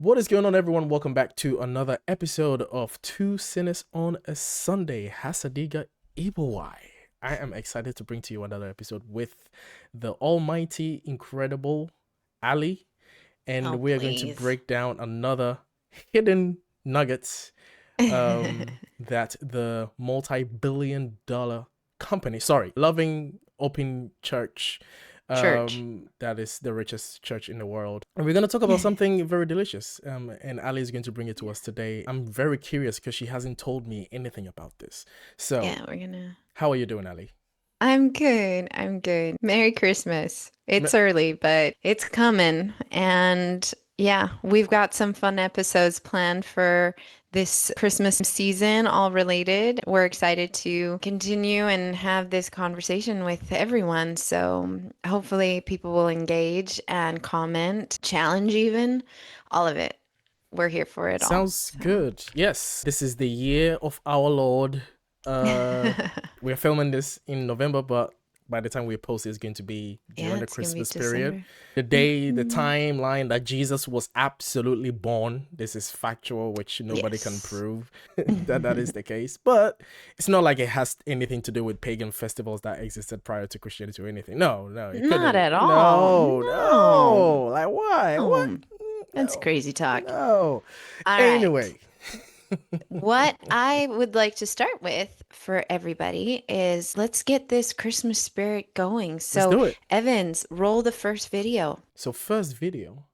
What is going on, everyone? Welcome back to another episode of Two Sinners on a Sunday. Hasadiga Ibawai. I am excited to bring to you another episode with the almighty, incredible Ali, and we are going to break down another hidden nuggets that the multi-billion-dollar company, Loving Open Church, that is the richest church in the world. And we're going to talk about something very delicious. And Ali is going to bring it to us today. I'm very curious because she hasn't told me anything about this. So Yeah, we're gonna. How are you doing, Ali? I'm good. I'm good. Merry Christmas. It's early, but it's coming. And yeah, we've got some fun episodes planned for this Christmas season, all related. We're excited to continue and have this conversation with everyone. So hopefully people will engage and comment, challenge even, all of it. We're here for it all. Sounds good. Yes, this is the year of our Lord. We're filming this in November, but by the time we post, it's going to be during the Christmas period. The day, the timeline that Jesus was absolutely born. This is factual, which nobody can prove that is the case. But it's not like it has anything to do with pagan festivals that existed prior to Christianity or anything. No, it not at all. No. Like, why? What? That's crazy talk. No. Anyway. What I would like to start with for everybody is let's get this Christmas spirit going. So, let's do it. Evans, roll the first video. So, first video.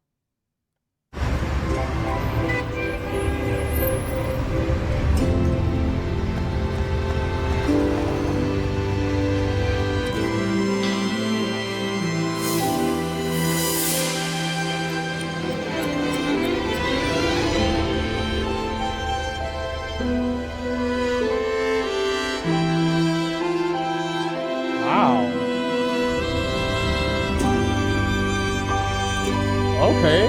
Okay.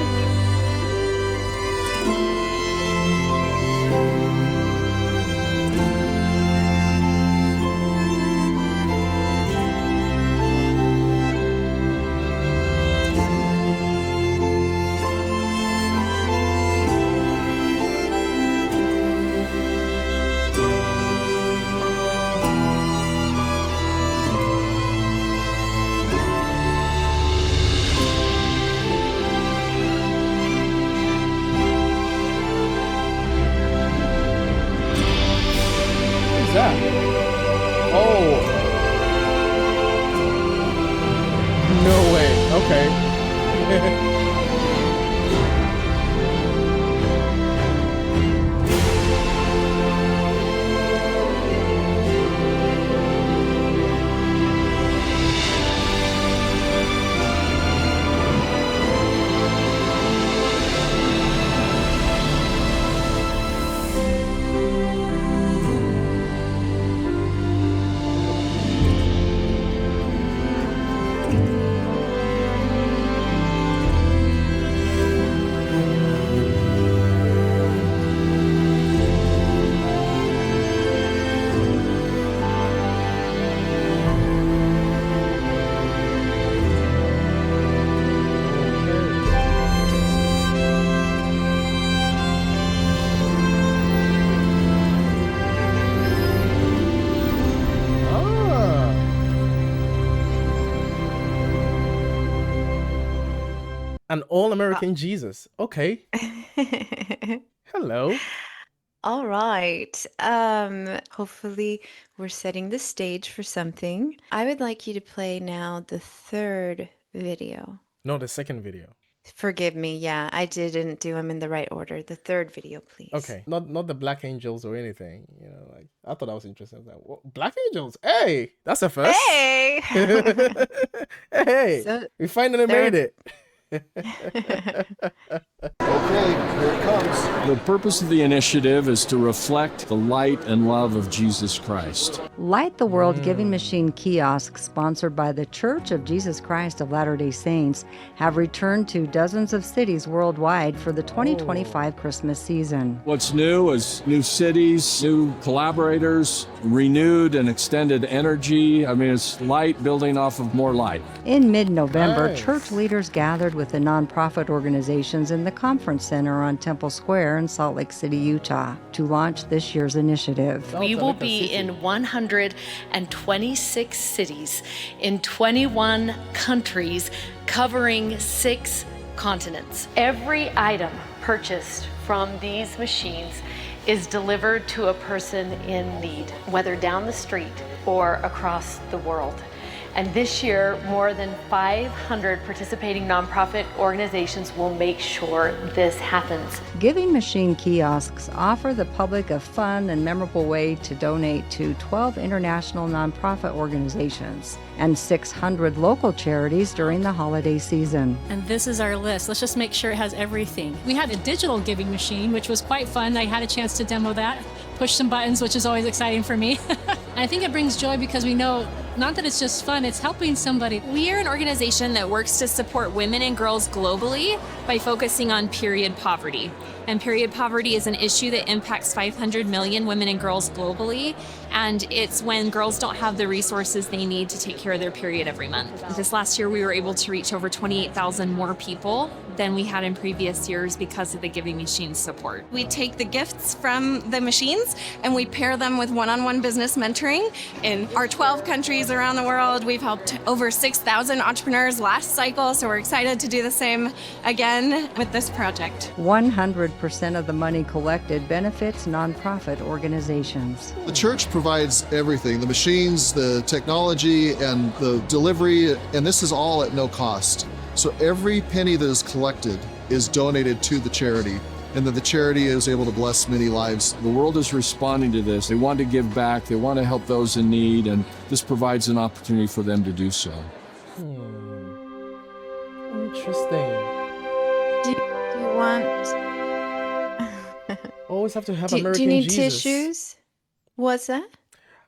No way. Okay. An all-American Jesus. Okay. Hello. All right. Hopefully we're setting the stage for something. I would like you to play now the third video. No, the second video. Forgive me. Yeah, I didn't do them in the right order. The third video, please. Okay. Not the Black Angels or anything. You know, like I thought that was interesting. I was like, well, Black Angels. Hey, that's a first. Hey. Hey. So we finally made it. Okay, here it comes. The purpose of the initiative is to reflect the light and love of Jesus Christ. Light the World Giving Machine kiosks, sponsored by the Church of Jesus Christ of Latter-day Saints, have returned to dozens of cities worldwide for the 2025 Christmas season. What's new is new cities, new collaborators, renewed and extended energy. I mean, it's light building off of more light. In mid-November, church leaders gathered with the nonprofit organizations in the Conference Center on Temple Square in Salt Lake City, Utah, to launch this year's initiative. We will be in 126 cities in 21 countries covering 6 continents. Every item purchased from these machines is delivered to a person in need, whether down the street or across the world. And this year, more than 500 participating nonprofit organizations will make sure this happens. Giving machine kiosks offer the public a fun and memorable way to donate to 12 international nonprofit organizations and 600 local charities during the holiday season. And this is our list. Let's just make sure it has everything. We had a digital giving machine, which was quite fun. I had a chance to demo that, push some buttons, which is always exciting for me. And I think it brings joy because we know not that it's just fun, it's helping somebody. We are an organization that works to support women and girls globally by focusing on period poverty. And period poverty is an issue that impacts 500 million women and girls globally. And it's when girls don't have the resources they need to take care of their period every month. This last year, we were able to reach over 28,000 more people than we had in previous years because of the Giving Machine support. We take the gifts from the machines and we pair them with one-on-one business mentoring. In our 12 countries around the world, we've helped over 6,000 entrepreneurs last cycle, so we're excited to do the same again with this project. 100% of the money collected benefits nonprofit organizations. The church provides everything, the machines, the technology, and the delivery, and this is all at no cost. So every penny that is collected is donated to the charity, and then the charity is able to bless many lives. The world is responding to this. They want to give back. They want to help those in need, and this provides an opportunity for them to do so. Interesting. Do you want... Always have to have do American you need Jesus. tissues? What's that?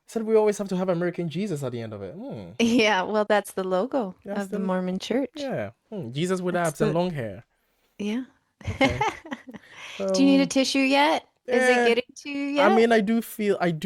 Said we always have to have American Jesus at the end of it. Yeah, well, that's the logo That's of the the- Mormon church. Yeah. Jesus with That's abs and the- long hair. Yeah. Okay. Do you need a tissue yet? Is yeah. it getting to you yet? I mean, I do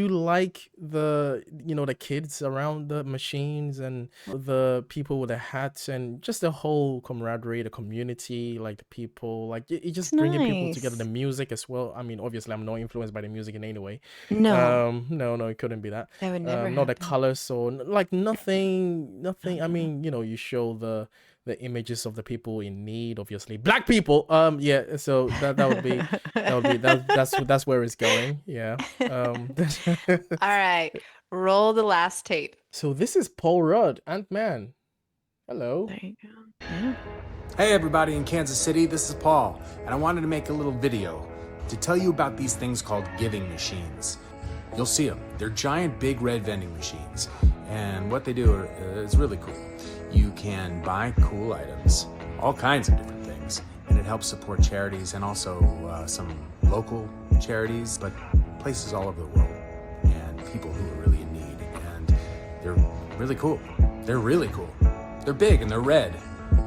like the kids around the machines and the people with the hats and just the whole camaraderie, the community, like the people, like it just It's bringing people nice. together. The music as well. I mean, obviously, I'm not influenced by the music in any way. No, No, it couldn't be that. that would never Not the happen. colors or like nothing. I mean, you show the images of the people in need, obviously black people. Yeah, so that would be that's where it's going. Yeah. All right, roll the last tape. So this is Paul Rudd, Ant-Man. Hello. There you go. Yeah. Hey everybody in Kansas City, this is Paul, and I wanted to make a little video to tell you about these things called giving machines. You'll see them. They're giant big red vending machines, and what they do is really cool. You can buy cool items, all kinds of different things, and it helps support charities and also some local charities, but places all over the world, and people who are really in need, and they're really cool. They're really cool. They're big and they're red,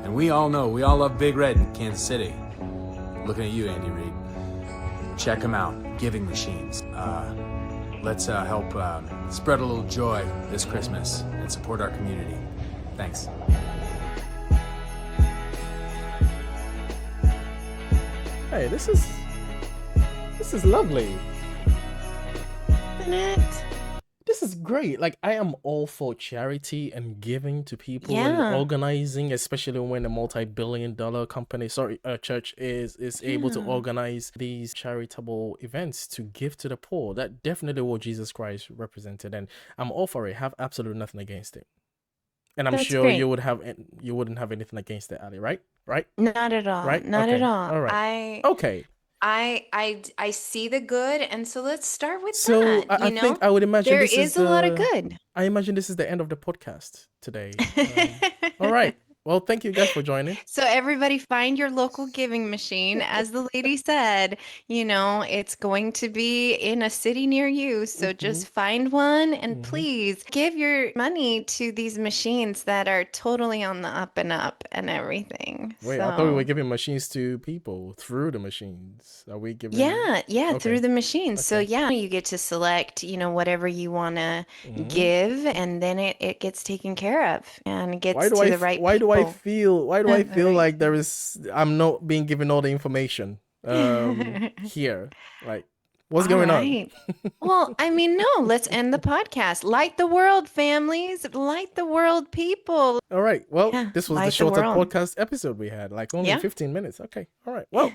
and we all love Big Red in Kansas City. Looking at you, Andy Reid. Check them out, Giving Machines. Let's help spread a little joy this Christmas and support our community. Thanks. Hey, this is lovely. Isn't it? This is great. Like, I am all for charity and giving to people Yeah. and organizing, especially when a multi-billion-dollar company, church is able to Yeah. organize these charitable events to give to the poor. That definitely what Jesus Christ represented, and I'm all for it. Have absolutely nothing against it. And I'm That's sure great. you wouldn't have anything against it, Ali, right? Right? Not at all. Right? Not Okay. at all. All right. Okay. I see the good, and so let's start with So that. I think I would imagine there this is a lot of the- good. I imagine this is the end of the podcast today. All right. Well, thank you guys for joining. So everybody find your local giving machine. As the lady said, it's going to be in a city near you. So just find one and please give your money to these machines that are totally on the up and up and everything. Wait, I thought we were So giving machines to people through the machines. Are we giving? yeah, through Okay. the machines. So Okay. yeah, you get to select, whatever you want to give, and then it gets taken care of and it gets Why do to I the f- right why do I Oh, why do I feel right. like I'm not being given all the information here? Like, what's All going on? right. Well, I mean, no, let's end the podcast. Light the world, families. Light the world, people. All right. Well, Yeah, this was the light the shorter world. podcast episode we had, like only Yeah. 15 minutes. Okay. All right. Well,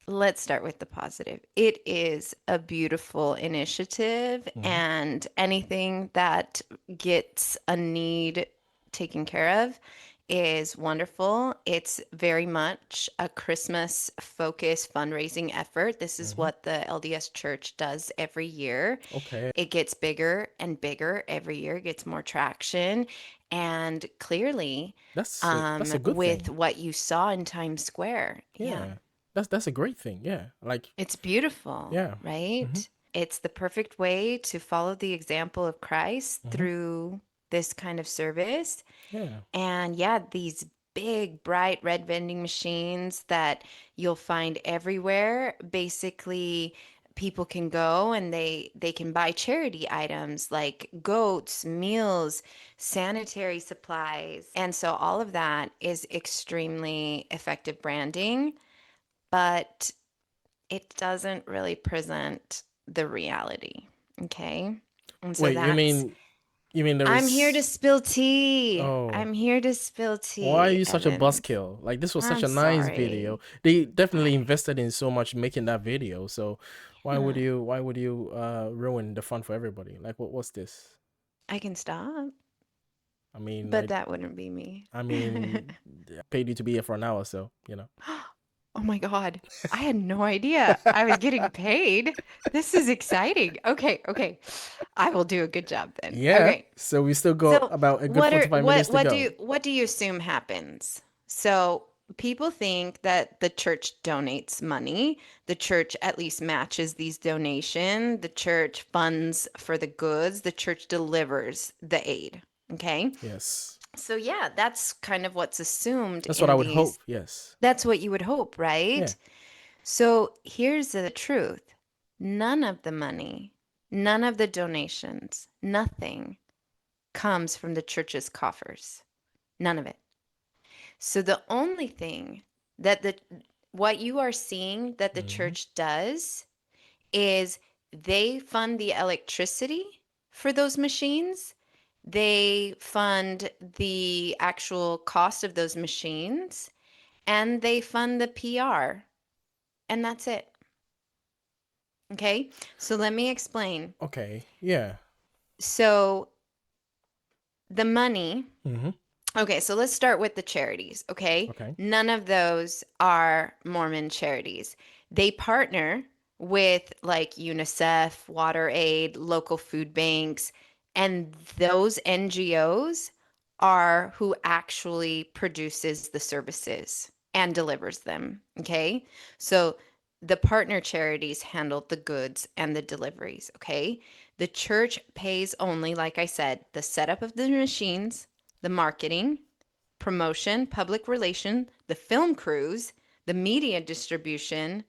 Let's start with the positive. It is a beautiful initiative, and anything that gets a need taken care of is wonderful. It's very much a Christmas focused fundraising effort. This is what the LDS Church does every year. okay. It gets bigger and bigger every year, it gets more traction. And clearly, That's a good with thing. what you saw in Times Square, Yeah. That's a great thing. Yeah. Like, it's beautiful, yeah. right? It's the perfect way to follow the example of Christ through this kind of service. Yeah. And yeah, these big, bright red vending machines that you'll find everywhere, basically people can go and they can buy charity items like goats, meals, sanitary supplies. And so all of that is extremely effective branding, but it doesn't really present the reality. Okay. And so Wait, that's, you mean there I'm here to is spill tea. Oh. I'm here to spill Why are tea, you such a Evan. buzzkill? Like, this was such I'm a nice video. sorry. They definitely invested in so much making that video. So why would Yeah, you ruin the fun for everybody? Like, what's this? I can stop, I mean, but that wouldn't be me. I mean, I paid you to be here for an hour, so Oh my God. I had no idea I was getting paid. This is exciting. Okay, okay. I will do a good job then. Yeah. Okay. So we still got So about a good 45 minutes to go. what do you assume happens? So people think that the church donates money. The church at least matches these donations. The church funds for the goods. The church delivers the aid. Okay. Yes. So yeah, that's kind of what's assumed That's what in I would hope. these. Yes. That's what you would hope, right? Yeah. So here's the truth. None of the money, none of the donations, nothing comes from the church's coffers. None of it. So the only thing that what you are seeing that the church does is they fund the electricity for those machines. They fund the actual cost of those machines, and they fund the PR. And that's it. Okay? So let me explain. Okay. Yeah. So the money. Mm-hmm. Okay, so let's start with the charities, okay? Okay. None of those are Mormon charities. They partner with like UNICEF, WaterAid, local food banks, and those NGOs are who actually produces the services and delivers them, okay? So the partner charities handle the goods and the deliveries, okay? The church pays only, like I said, the setup of the machines, the marketing, promotion, public relation, the film crews, the media distribution,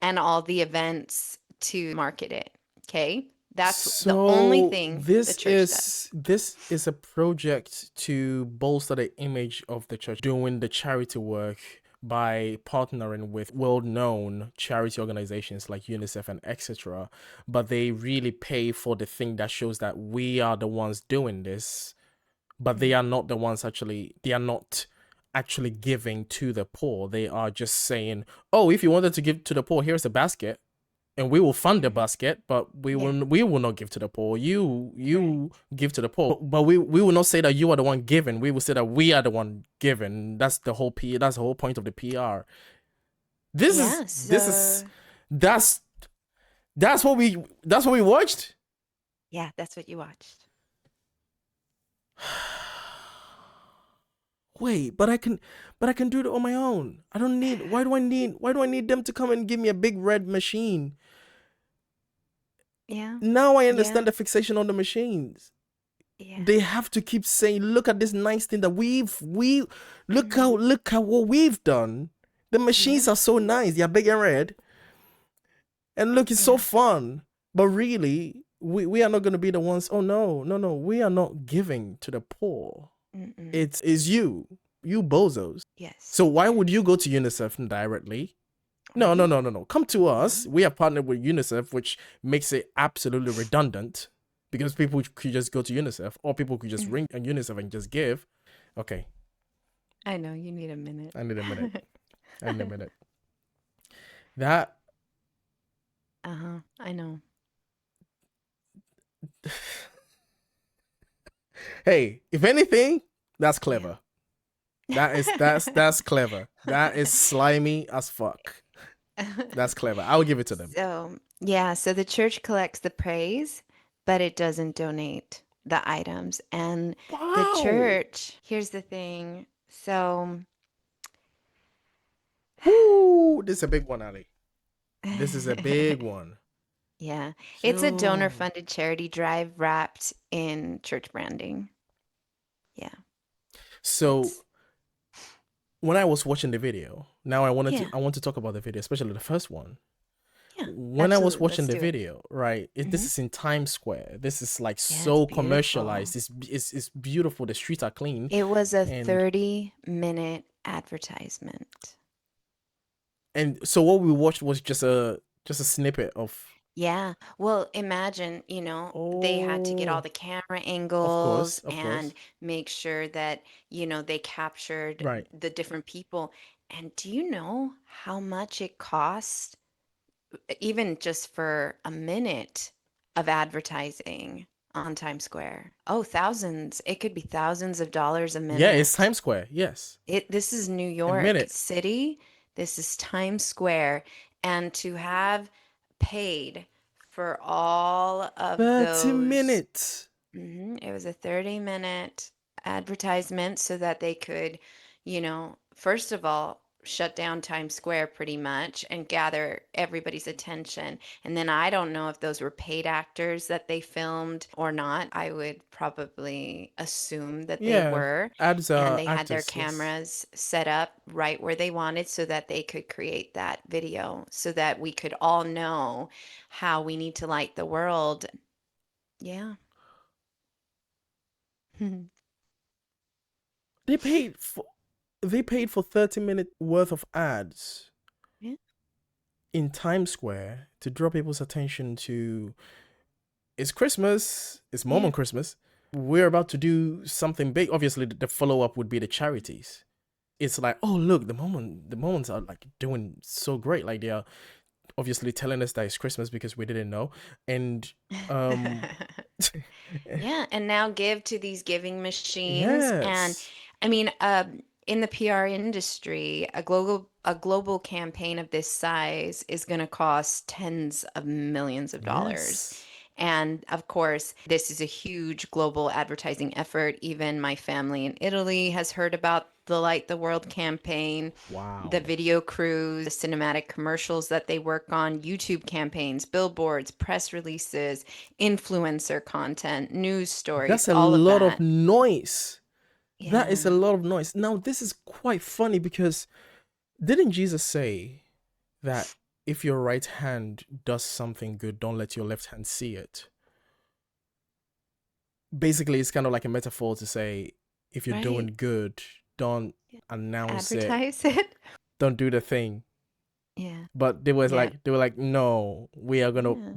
and all the events to market it. Okay? That's the only So thing the this church does. is a project to bolster the image of the church doing the charity work by partnering with well-known charity organizations like UNICEF and etc. But they really pay for the thing that shows that we are the ones doing this, but they are not the ones they are not actually giving to the poor. They are just saying, oh, if you wanted to give to the poor, here's a basket. And we will fund the basket, but we will not give to the poor. You give to the poor, but we will not say that you are the one giving. We will say that we are the one giving. That's the whole That's the whole point of the PR. That's what we watched. Yeah, that's what you watched. Wait, but I can do it on my own. I don't need. Why do I need them to come and give me a big red machine? Yeah. Now I understand the fixation on the machines. Yeah. They have to keep saying, look at this nice thing that look at what we've done. The machines are so nice. They're big and red. And look, it's so fun. But really, we are not going to be the ones. Oh no. We are not giving to the poor. Mm-mm. It's you. You bozos. Yes. So why would you go to UNICEF directly? No. Come to us. We have partnered with UNICEF, which makes it absolutely redundant because people could just go to UNICEF or people could just ring on UNICEF and just give. Okay. I know you need a minute. I need a minute. I need a minute. That. I know. Hey, if anything, that's clever. Yeah. That's clever. That is slimy as fuck. That's clever. I will give it to them. So the church collects the praise, but it doesn't donate the items. And the church, here's the thing. So, ooh, this is a big one, Ali. This is a big one. Yeah, it's a donor-funded charity drive wrapped in church branding. Yeah. So when I was watching the video, now I want to talk about the video, especially the first one. Yeah, when I was absolutely. watching Let's the do it. video, right? This is in Times Square. This is like Yeah, so it's commercialized. It's beautiful. The streets are clean. It was a And 30-minute advertisement. and so what we watched was just a snippet of. Yeah. Well, imagine, they had to get all Oh, the camera of angles course. and make sure that, they captured Right. the different people. And do you know how much it cost, even just for a minute of advertising on Times Square? Oh, thousands. It could be thousands of dollars a Yeah, it's minute. Times Square. Yes. This is New A York minute. City. This is Times Square. And to have paid for all of 30 those, minutes. it was a 30-minute advertisement so that they could, first of all, shut down Times Square pretty much and gather everybody's attention. And then I don't know if those were paid actors that they filmed or not. I would probably assume that they Yeah. were. Ads And are they had their actors. Yes. cameras set up right where they wanted so that they could create that video so that we could all know how we need to light the world. Yeah. They paid for 30-minute worth of ads Yeah. in Times Square to draw people's attention to it's Christmas, it's Mormon Yeah. Christmas. We're about to do something big. Obviously, the follow-up would be the charities. It's like, oh look, the Mormons are like doing so great. Like they are obviously telling us that it's Christmas because we didn't know. And Yeah, and now give to these giving machines. And yes. I mean, in the PR industry, a global campaign of this size is going to cost tens of millions of dollars. Yes. And of course, this is a huge global advertising effort. Even my family in Italy has heard about the Light the World campaign, Wow. the video crews, the cinematic commercials that they work on, YouTube campaigns, billboards, press releases, influencer content, news stories, That's a all of lot of that. noise. That is a Yeah. lot of noise. Now, this is quite funny because didn't Jesus say that if your right hand does something good, don't let your left hand see it? Basically, it's kind of like a metaphor to say if you're doing Right. good, don't announce it. Advertise it. Don't do the thing. Yeah. But they were Yeah. like, no, we are gonna Yeah.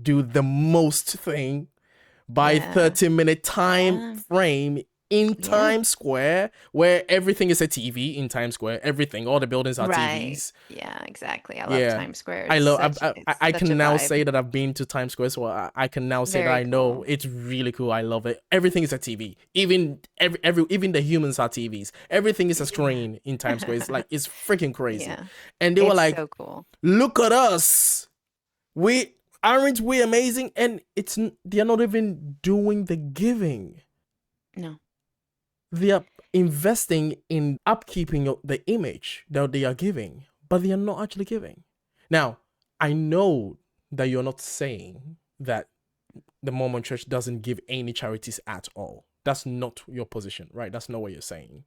do the most thing by Yeah. 30-minute time Yeah. frame in Yeah. Times Square, where everything is a TV in Times Square. Everything, all the buildings are Right. TVs. Yeah, exactly. I love Yeah, Times Square. I It's love. such I it's such a can now say vibe. that I've been to Times Square, so I can now say that Very I know cool. it's really cool. I love it. Everything is a TV. Even even the humans are TVs. Everything is a Yeah. screen in Times Square. It's like it's freaking crazy. Yeah. And they were It's like, so cool. "Look at us. Aren't we amazing?" And they're not even doing the giving. No. They are investing in upkeeping of the image that they are giving, but they are not actually giving. Now, I know that you're not saying that the Mormon church doesn't give any charities at all. That's not your position, right? That's not what you're saying.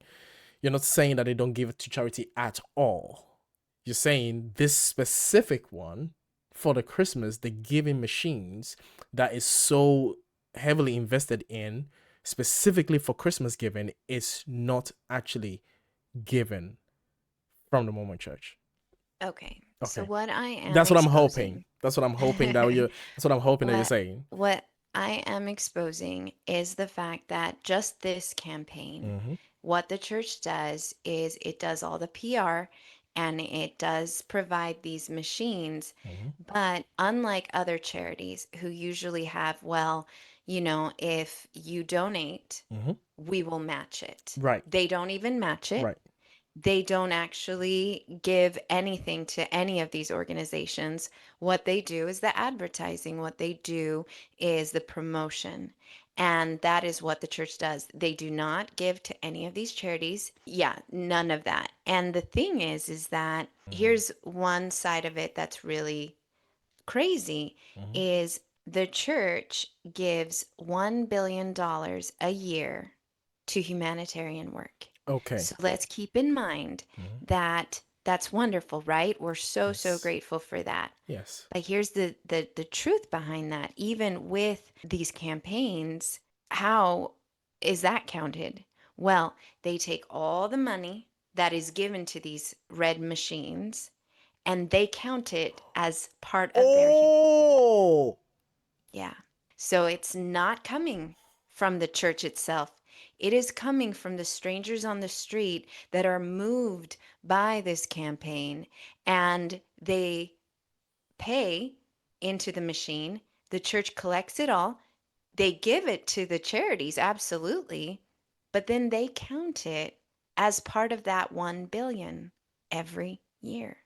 You're not saying that they don't give it to charity at all. You're saying this specific one for the Christmas, the giving machines that is so heavily invested in specifically for Christmas giving is not actually given from the Mormon Church? Okay. So Okay, what I am that's what I'm hoping. exposing, That's what I'm hoping that you. That's what I'm hoping that you're what saying. what I am exposing is the fact that just this campaign, Mm-hmm. what the church does is it does all the PR and it does provide these machines, Mm-hmm. but unlike other charities who usually have, well, if you donate, Mm-hmm. we will match it. Right. They don't even match it. Right. They don't actually give anything to any of these organizations. What they do is the advertising, what they do is the promotion. And that is what the church does. They do not give to any of these charities. Yeah, none of that. And the thing is that here's one side of it that's really crazy Mm-hmm. is the church gives $1 billion a year to humanitarian work. Okay. So let's keep in mind Mm-hmm. that that's wonderful, right? We're so Yes. grateful for that. Yes. But here's the truth behind that. Even with these campaigns, how is that counted? Well, they take all the money that is given to these red machines and they count it as part of their Oh. yeah. So it's not coming from the church itself. It is coming from the strangers on the street that are moved by this campaign and they pay into the machine. The church collects it all. They give it to the charities, absolutely. But then they count it as part of that 1 billion every year.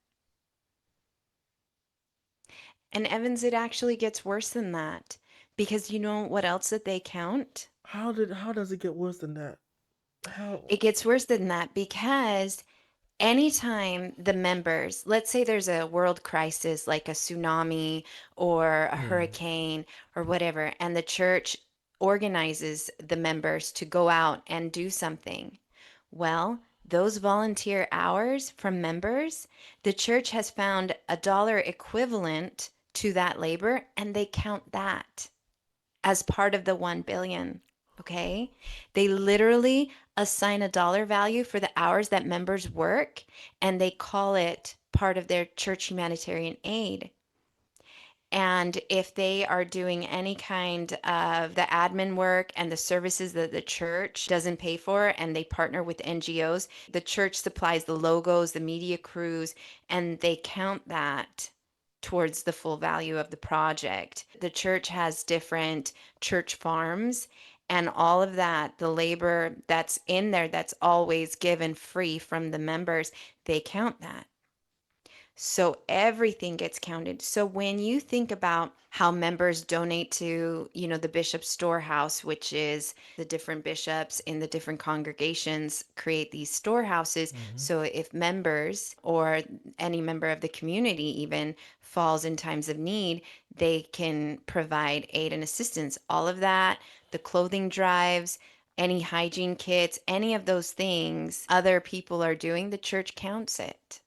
And Evans, it actually gets worse than that because you know what else that they count? How does it get worse than that? How? It gets worse than that because anytime the members, let's say there's a world crisis like a tsunami or a Mm. hurricane or whatever, and the church organizes the members to go out and do something. Well, those volunteer hours from members, the church has found a dollar equivalent to that labor and they count that as part of the 1 billion. Okay? They literally assign a dollar value for the hours that members work and they call it part of their church humanitarian aid. And if they are doing any kind of the admin work and the services that the church doesn't pay for and they partner with NGOs, the church supplies the logos, the media crews, and they count that towards the full value of the project. The church has different church farms and all of that, the labor that's in there that's always given free from the members, they count that. So everything gets counted. So when you think about how members donate to, the bishop's storehouse, which is the different bishops in the different congregations create these storehouses. Mm-hmm. So if members or any member of the community even falls in times of need, they can provide aid and assistance. All of that, the clothing drives, any hygiene kits, any of those things other people are doing, the church counts it.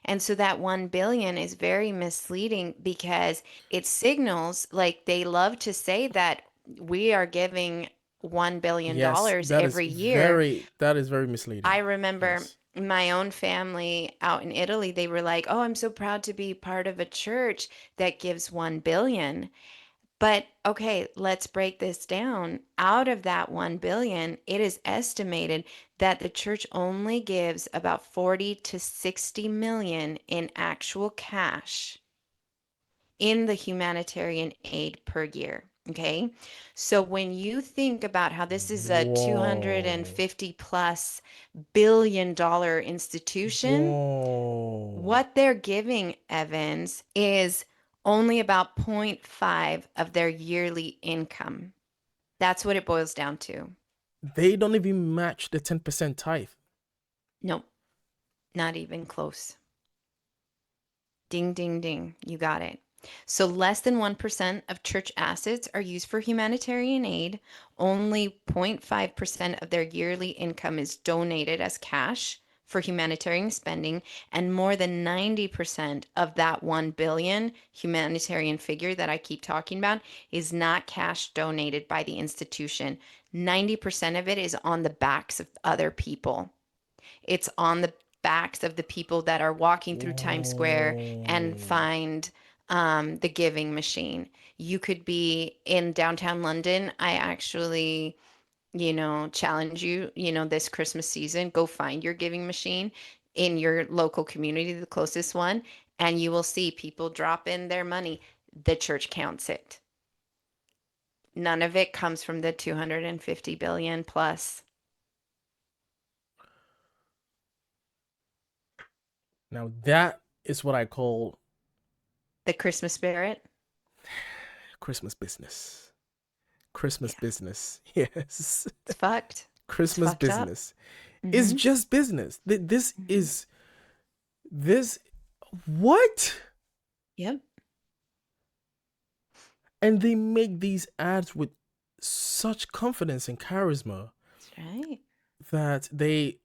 And so that 1 billion is very misleading because it signals like they love to say that we are giving $1 billion Yes, every year. that is very misleading. I remember Yes. my own family out in Italy, they were like, "Oh, I'm so proud to be part of a church that gives 1 billion." But okay, let's break this down. Out of that 1 billion, it is estimated that the church only gives about 40 to 60 million in actual cash in the humanitarian aid per year. Okay. So when you think about how this is a Whoa. 250 plus billion-dollar institution, Whoa. what they're giving, Evans, is only about 0.5 of their yearly income. That's what it boils down to. They don't even match the 10% tithe. Nope, not even close. Ding, ding, ding. You got it. So less than 1% of church assets are used for humanitarian aid. Only 0.5% of their yearly income is donated as cash for humanitarian spending, and more than 90% of that 1 billion humanitarian figure that I keep talking about is not cash donated by the institution. 90% of it is on the backs of other people. It's on the backs of the people that are walking through Times Square and find the giving machine. You could be in downtown London. I actually, challenge you, this Christmas season, go find your giving machine in your local community, the closest one, and you will see people drop in their money. The church counts it. None of it comes from the 250 billion plus. Now that is what I call The Christmas spirit. Christmas business. Christmas business. Yes. It's fucked. Christmas fucked up. business. It's just business. This is this what? Yep. And they make these ads with such confidence and charisma That's right. that they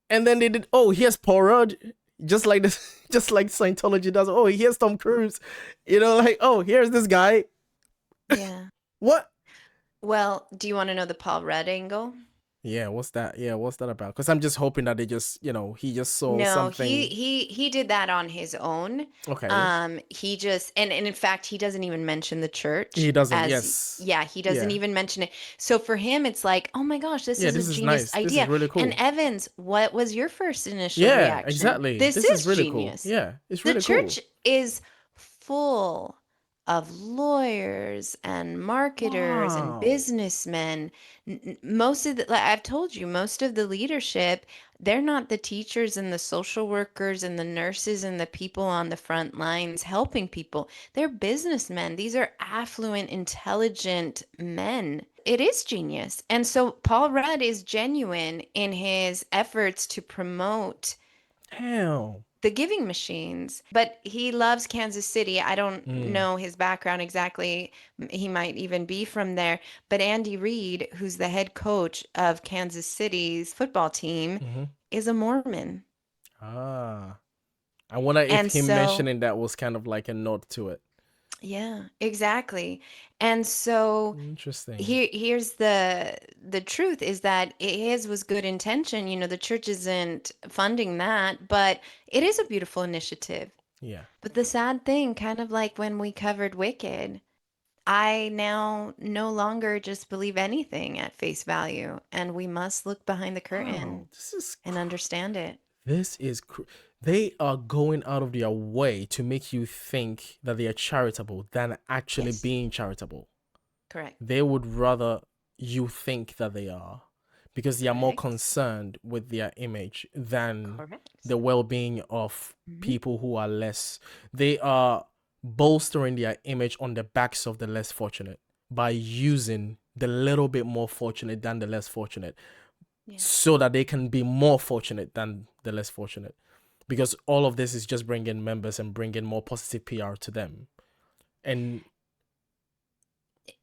and then they did here's Paul Rudd, just like this, just like Scientology does. Oh, here's Tom Cruise, like here's this guy. Yeah. What? Well, do you want to know the Paul Rudd angle? Yeah, what's that? Yeah, what's that about? Because I'm just hoping that they just, he just saw No, something. he did that on his own. Okay. He just and in fact he doesn't even mention the church. He doesn't. As Yes. yeah, he doesn't even mention it. So for him it's like, oh my gosh, this Yeah, is this a is genius nice. This idea. is really cool. And Evans, what was your first initial Yeah, reaction? exactly. This is really genius. cool. Yeah, it's The really cool. church is full of lawyers and marketers and Wow. businessmen. Most of like I've told you, most of the leadership, they're not the teachers and the social workers and the nurses and the people on the front lines helping people. They're businessmen. These are affluent, intelligent men. It is genius. And so Paul Rudd is genuine in his efforts to promote Damn. the giving machines, but he loves Kansas City. I don't know his background exactly. He might even be from there. But Andy Reid, who's the head coach of Kansas City's football team, is a Mormon. Ah. I wonder if And him so, mentioning that was kind of like a nod to it. yeah, exactly. And so Interesting. here's the truth is that his was good intention. The church isn't funding that, but it is a beautiful initiative. Yeah. But the sad thing, kind of like when we covered Wicked, I now no longer just believe anything at face value, and we must look behind the curtain Wow, this is and understand it. This is they are going out of their way to make you think that they are charitable than actually Yes. being charitable. Correct. They would rather you think that they are because they are more Correct. concerned with their image than Correct. the well-being of people who are less. They are bolstering their image on the backs of the less fortunate by using the little bit more fortunate than the less fortunate. Yeah. So that they can be more fortunate than the less fortunate, because all of this is just bringing members and bringing more positive PR to them. And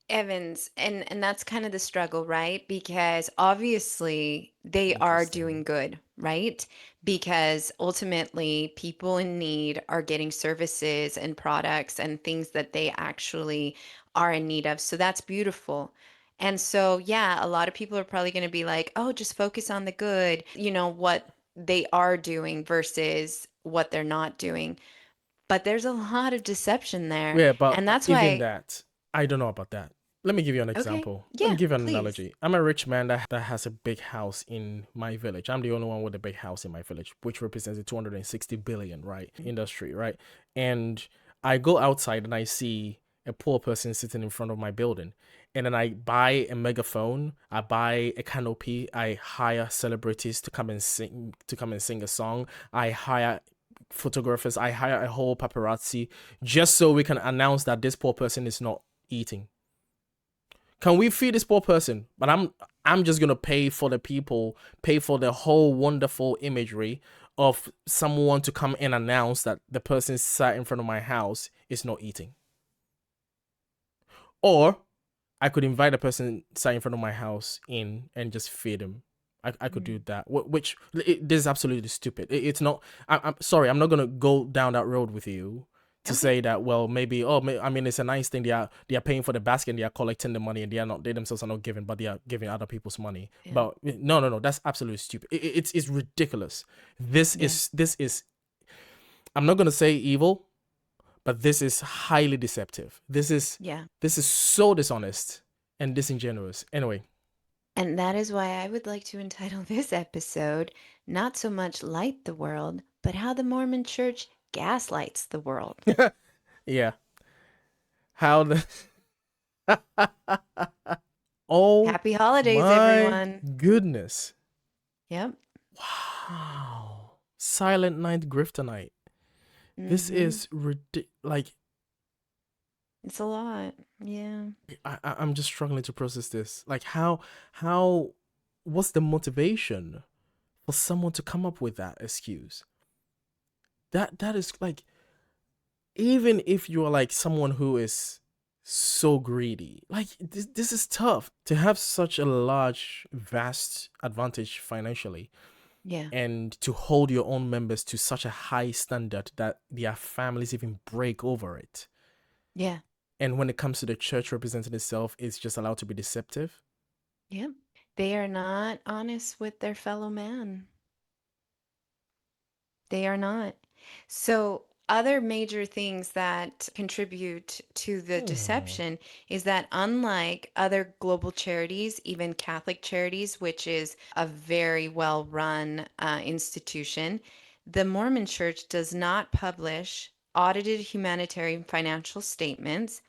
Evans, and that's kind of the struggle, right? Because obviously they are doing good, right? Because ultimately people in need are getting services and products and things that they actually are in need of. So that's beautiful. And so, yeah, a lot of people are probably going to be like, oh, just focus on the good, what they are doing versus what they're not doing. But there's a lot of deception there. yeah, but And that's even why, that, I don't know about that. Let me give you an okay, example. Let yeah, me give you an please. analogy. I'm a rich man that has a big house in my village. I'm the only one with a big house in my village, which represents the 260 billion, right, industry, right? And I go outside and I see a poor person sitting in front of my building. And then I buy a megaphone, I buy a canopy, I hire celebrities to come and sing a song. I hire photographers, I hire a whole paparazzi just so we can announce that this poor person is not eating. Can we feed this poor person? But I'm just gonna pay for the people, pay for the whole wonderful imagery of someone to come and announce that the person sat in front of my house is not eating. Or I could invite a person sat in front of my house in and just feed him. I could do that, which this is absolutely stupid. It's not. I'm sorry. I'm not gonna go down that road with you to say that, well, maybe, I mean, it's a nice thing. They are paying for the basket and they are collecting the money and they themselves are not giving, but they are giving other people's money. Yeah. But no, that's absolutely stupid. It's ridiculous. This is, I'm not going to say evil, but this is highly deceptive. This is so dishonest and disingenuous. Anyway. And that is why I would like to entitle this episode, Not So Much Light the World, but How the Mormon Church Gaslights the World. Yeah. How the... Oh, happy holidays, my everyone. Goodness. Yep. Wow. Silent Night Grifter Night. This is like... It's a lot. Yeah. I'm just struggling to process this. Like, how, what's the motivation for someone to come up with that excuse? That is like, even if you're like someone who is so greedy, like this is tough to have such a large, vast advantage financially. Yeah. And to hold your own members to such a high standard that their families even break over it. Yeah. And when it comes to the church representing itself, it's just allowed to be deceptive. Yep. They are not honest with their fellow man. They are not. So other major things that contribute to the deception is that unlike other global charities, even Catholic charities, which is a very well-run institution, the Mormon Church does not publish audited humanitarian financial statements.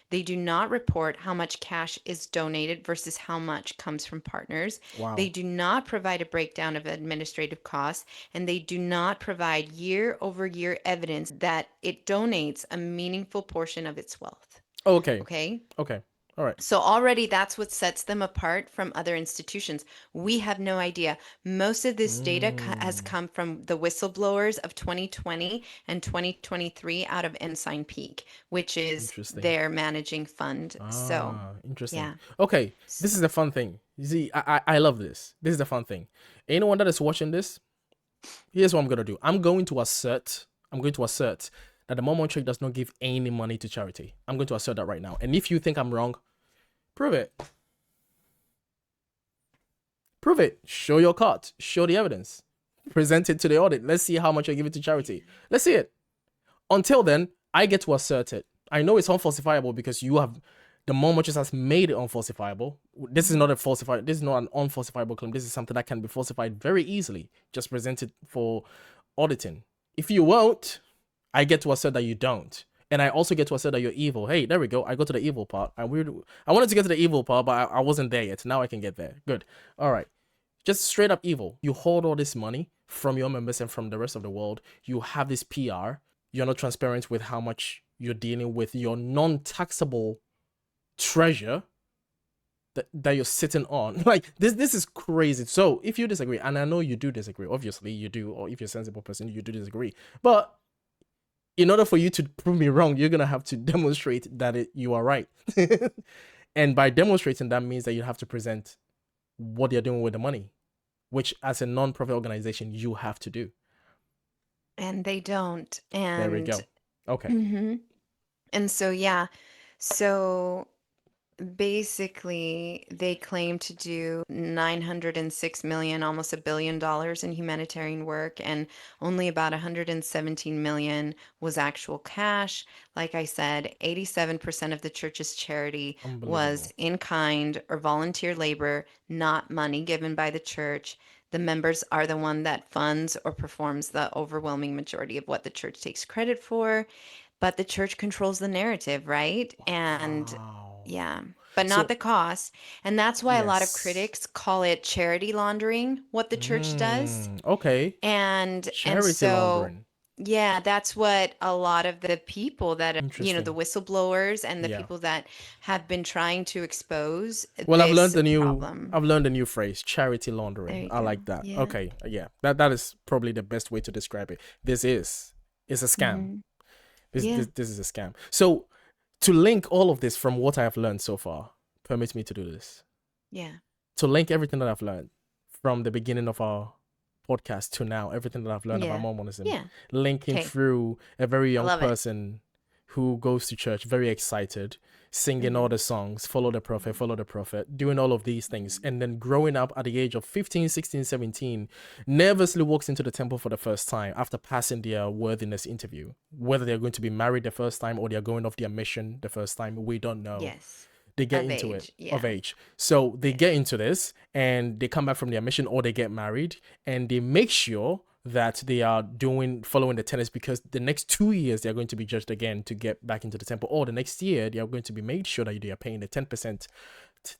They do not report how much cash is donated versus how much comes from partners. Wow. They do not provide a breakdown of administrative costs, and they do not provide year-over-year evidence that it donates a meaningful portion of its wealth. Okay. Okay? Okay. All right. So already that's what sets them apart from other institutions. We have no idea. Most of this data has come from the whistleblowers of 2020 and 2023 out of Ensign Peak, which is their managing fund. So, interesting. yeah. Okay, this is the fun thing. You see, I love this. This is the fun thing. Anyone that is watching this, here's what I'm going to do. I'm going to assert that the Mormon Church does not give any money to charity. I'm going to assert that right now. And if you think I'm wrong, prove it. Prove it. Show your cards. Show the evidence. Present it to the audit. Let's see how much you're giving to charity. Let's see it. Until then, I get to assert it. I know it's unfalsifiable because the Mormon Church has made it unfalsifiable. This is not an unfalsifiable claim. This is something that can be falsified very easily. Just present it for auditing. If you won't, I get to assert that you don't. And I also get to assert that you're evil. Hey, there we go. I go to the evil part. I wanted to get to the evil part, but I wasn't there yet. Now I can get there. Good. All right. Just straight up evil. You hold all this money from your members and from the rest of the world. You have this PR. You're not transparent with how much you're dealing with your non-taxable treasure that you're sitting on. Like, this is crazy. So if you disagree, and I know you do disagree, obviously you do, or if you're a sensible person, you do disagree. But in order for you to prove me wrong, you're going to have to demonstrate that you are right. And by demonstrating, that means that you have to present what you're doing with the money, which as a non-profit organization, you have to do. And they don't. And there we go. Okay. And so, yeah. So basically, they claim to do $906 million, almost $1 billion in humanitarian work, and only about $117 million was actual cash. Like I said, 87% of the church's charity was in kind or volunteer labor, not money given by the church. The members are the one that funds or performs the overwhelming majority of what the church takes credit for. But the church controls the narrative, right? And yeah, but not the cost. And that's why a lot of critics call it charity laundering, what the church does. Okay. And Charity laundering. Yeah, that's what a lot of the people that, the whistleblowers and the people that have been trying to expose I've learned problem. I've learned a new phrase, charity laundering. I like that. Yeah. Okay. Yeah. That is probably the best way to describe it. It's a scam. This is a scam. So to link all of this from what I have learned so far, permit me to do this. Yeah. To link everything that I've learned from the beginning of our podcast to now, everything that I've learned about Mormonism, linking through a very young person who goes to church very excited, singing all the songs, follow the prophet, doing all of these things, and then growing up at the age of 15, 16, 17, nervously walks into the temple for the first time after passing their worthiness interview. Whether they're going to be married the first time or they're going off their mission the first time, we don't know. Yes. They get Of into age, it yeah. of age. So they get into this and they come back from their mission or they get married and they make sure that they are following the tenets, because the next 2 years they're going to be judged again to get back into the temple, or the next year they are going to be made sure that they are paying the 10%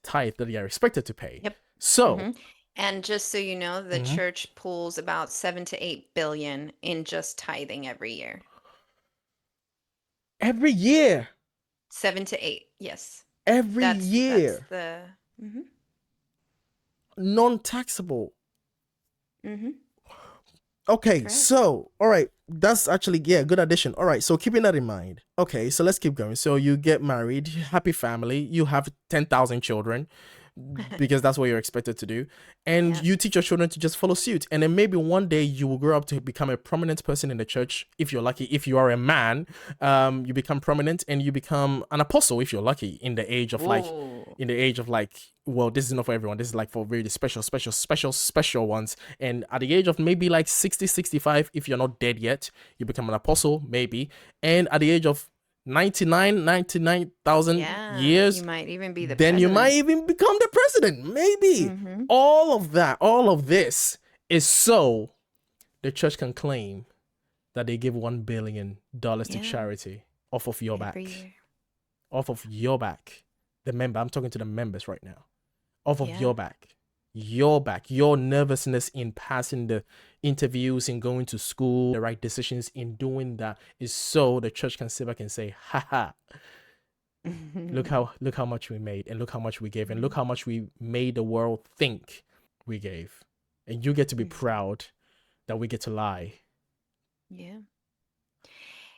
tithe that they are expected to pay. Yep. So And just so you know, the church pulls about 7 to 8 billion in just tithing every year. every year, 7 to 8, yes. every year, That's the non-taxable. Okay, Correct. so all right, that's actually good addition. All right, so keeping that in mind. Okay, so let's keep going. So you get married, happy family, you have 10,000 children, because that's what you're expected to do, and Yeah. you teach your children to just follow suit, and then maybe one day you will grow up to become a prominent person in the church if you're lucky. If you are a man, you become prominent and you become an apostle if you're lucky in the age of well, this is not for everyone, this is like for really special ones. And at the age of maybe like 60, 65, if you're not dead yet, you become an apostle maybe. And at the age of 99,000 Yeah, years, you might even be the then you might president. even become the president, maybe. All of this is so the church can claim that they give $1 billion to Yeah. charity off of your back. Every year. Off of your back. The member, I'm talking to the members right now. Off of Yeah. your back. Your nervousness in passing the interviews, in going to school, the right decisions, in doing that is so the church can sit back and say, haha, look how much we made, and look how much we gave, and look how much we made the world think we gave. And you get to be proud that we get to lie. Yeah.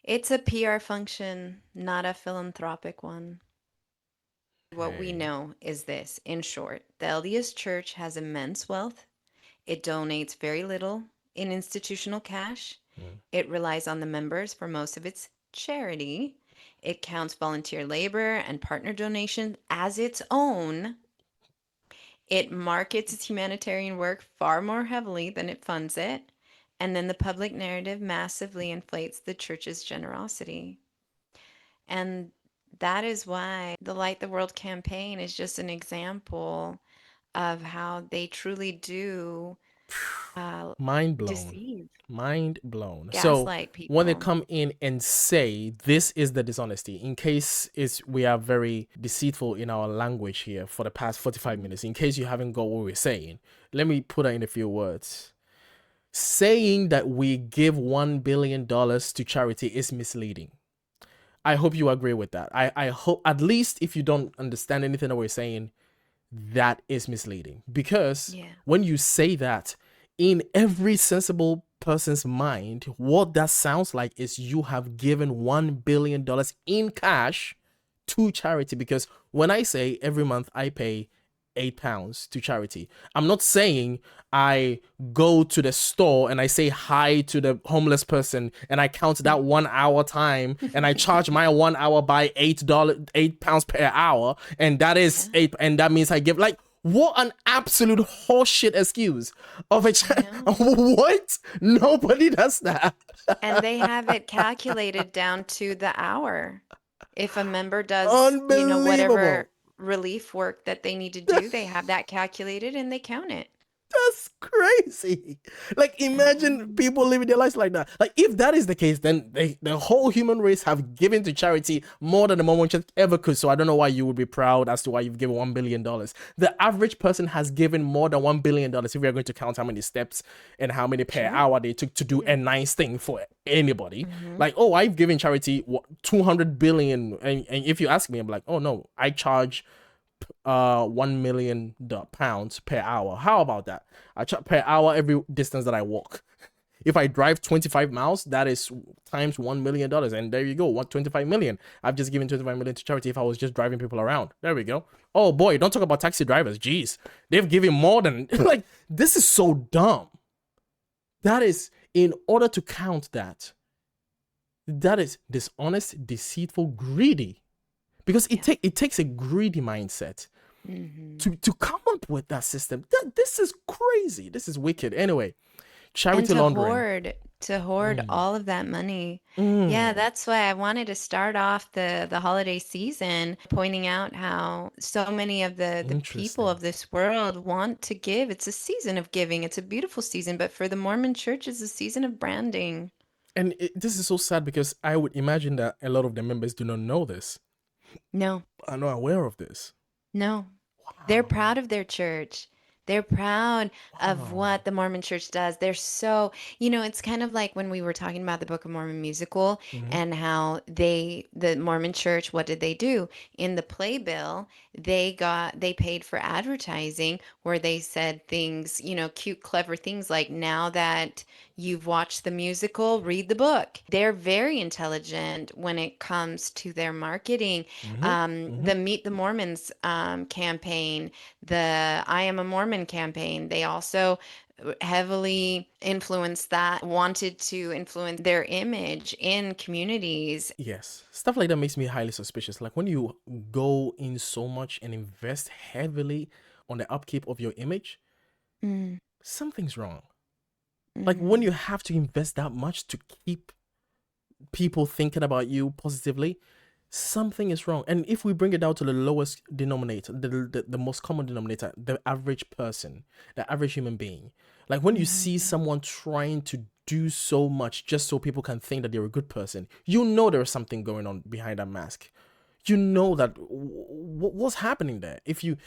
It's a PR function, not a philanthropic one. What we Hey. know is this, in short, the LDS Church has immense wealth. It donates very little in institutional cash. It relies on the members for most of its charity. It counts volunteer labor and partner donations as its own. It markets its humanitarian work far more heavily than it funds it. And then the public narrative massively inflates the church's generosity. And that is why the Light the World campaign is just an example of how they truly do Mind blown. deceive, Mind blown. gaslight So when they people. come in and say this is the dishonesty, in case we are very deceitful in our language here for the past 45 minutes, in case you haven't got what we're saying, let me put it in a few words. Saying that we give $1 billion to charity is misleading. I hope you agree with that. I hope, at least if you don't understand anything that we're saying, that is misleading. Because Yeah. when you say that, in every sensible person's mind, what that sounds like is you have given $1 billion in cash to charity. Because when I say every month I pay £8 to charity, I'm not saying I go to the store and I say hi to the homeless person and I count that 1 hour time and I charge my 1 hour by £8 per hour, and that is eight, and that means I give, like, what an absolute horseshit excuse of a what? Nobody does that. And they have it calculated down to the hour. If a member does, Unbelievable. whatever relief work that they need to do, they have that calculated and they count it. That's crazy. Like, imagine people living their lives like that. Like, if that is the case, then the whole human race have given to charity more than the Mormon Church ever could. So I don't know why you would be proud as to why you've given $1 billion. The average person has given more than $1 billion if we are going to count how many steps and how many per hour they took to do a nice thing for anybody. Like, oh, I've given charity 200 billion. And if you ask me, I'm like, oh no, I charge £1 million per hour. How about that? I charge per hour every distance that I walk. If I drive 25 miles, that is times $1 million, and there you go, 25 million. I've just given 25 million to charity if I was just driving people around. There we go. Oh boy, don't talk about taxi drivers. Jeez, they've given more than like, this is so dumb. That is, in order to count that, That is dishonest, deceitful, greedy. Because it takes a greedy mindset to come up with that system. This is crazy. This is wicked. Anyway, And charity laundering. to hoard all of that money. Yeah, Mm, that's why I wanted to start off the holiday season pointing out how so many of the people interesting. of this world want to give. It's a season of giving. It's a beautiful season, but for the Mormon church, it's a season of branding. And this is so sad because I would imagine that a lot of the members do not know this, No, are not aware of this. no. They're proud of their church. They're proud of Wow. what the Mormon church does. They're so, it's kind of like when we were talking about the Book of Mormon musical Mhm. and how the Mormon church, what did they do? In the playbill, they paid for advertising where they said things, cute, clever things like, now that you've watched the musical, read the book. They're very intelligent when it comes to their marketing. The Meet the Mormons campaign, the I Am a Mormon campaign, they also heavily influenced that, wanted to influence their image in communities. Yes, stuff like that makes me highly suspicious. Like when you go in so much and invest heavily on the upkeep of your image, Mm, something's wrong. Like when mhm. you have to invest that much to keep people thinking about you positively, something is wrong. And if we bring it down to the lowest denominator, the most common denominator, the average person, the average human being, like when you see Mhm. someone trying to do so much just so people can think that they're a good person, you know there's something going on behind that mask. You know that what's happening there. If you